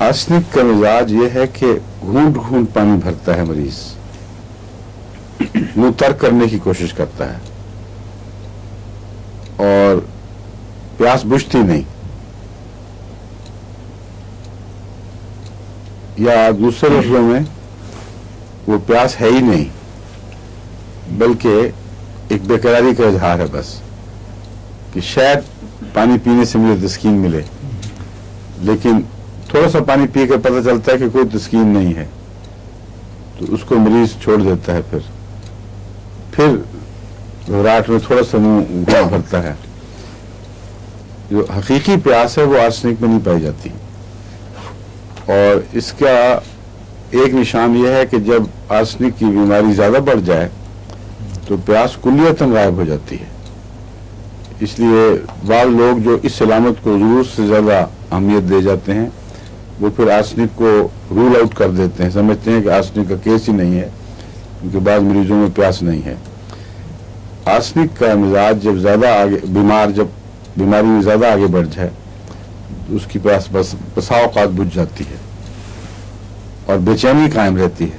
Arsenic का मिजाज ये है कि घूंट घूंट पानी भरता है मरीज, मुंह तर करने की कोशिश करता है और प्यास बुझती नहीं, या दूसरे लफ्जों में वो प्यास है ही नहीं, बल्कि एक बेकरारी का इजहार है बस कि शायद पानी पीने से मुझे तस्कीन मिले, लेकिन थोड़ा सा पानी पी कर पता चलता है कि कोई तस्कीन नहीं है, तो उसको मरीज छोड़ देता है। फिर घबराहट में थोड़ा सा मुंह भरता है। जो हकीकी प्यास है वो आर्सेनिक में नहीं पाई जाती, और इसका एक निशान यह है कि जब आर्सेनिक की बीमारी ज्यादा बढ़ जाए तो प्यास कुल्लियतन गायब हो जाती है। इसलिए बाद लोग जो इस सलामत को जरूरत से ज्यादा अहमियत दे जाते हैं, वो फिर आर्सेनिक को रूल आउट कर देते हैं, समझते हैं कि आर्सेनिक का केस ही नहीं है, क्योंकि बाद मरीजों में प्यास नहीं है। आर्सेनिक का मिजाज जब ज्यादा आगे जब बीमारी में ज्यादा आगे बढ़ जाए तो उसकी प्यास बस औकात बुझ जाती है और बेचैनी कायम रहती है,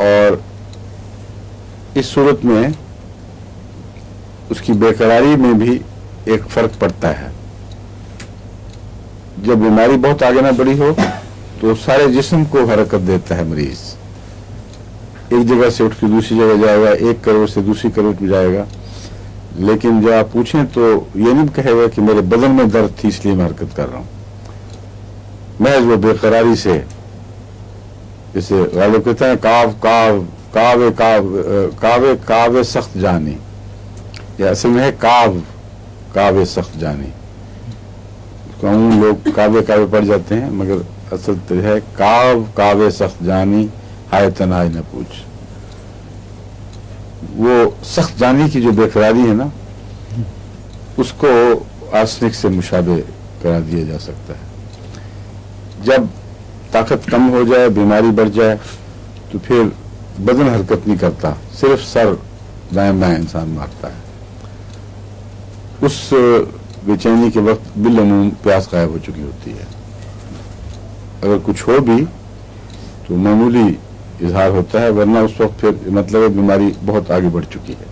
और इस सूरत में उसकी बेकरारी में भी एक फर्क पड़ता है। जब बीमारी बहुत आगे ना बढ़ी हो तो सारे जिस्म को हरकत देता है मरीज, एक जगह से उठ के दूसरी जगह जाएगा, एक करोड़ से दूसरी करोड़ में जाएगा, लेकिन जब आप पूछें तो ये नहीं कहेगा कि मेरे बदन में दर्द थी इसलिए मैं हरकत कर रहा हूं। महज वो बेकरारी से, जैसे गालिब कहते हैं काव काव कावे काव कावे कावे सख्त जानी, या असल में है काव कावे सख्त जानी। कानून लोग कावे कावे पढ़ जाते हैं, मगर असल तो है काव कावे सख्त जानी हाय तनाई न पूछ। वो सख्त जानी की जो बेकरारी है ना, उसको आर्सेनिक से मुशाबे करा दिया जा सकता है। जब ताकत कम हो जाए, बीमारी बढ़ जाए, तो फिर बदन हरकत नहीं करता, सिर्फ सर दाएं बाएं इंसान मारता है। उस बेचैनी के वक्त बिलअमूम प्यास गायब हो चुकी होती है। अगर कुछ हो भी तो मामूली इजहार होता है, वरना उस वक्त फिर मतलब बीमारी बहुत आगे बढ़ चुकी है।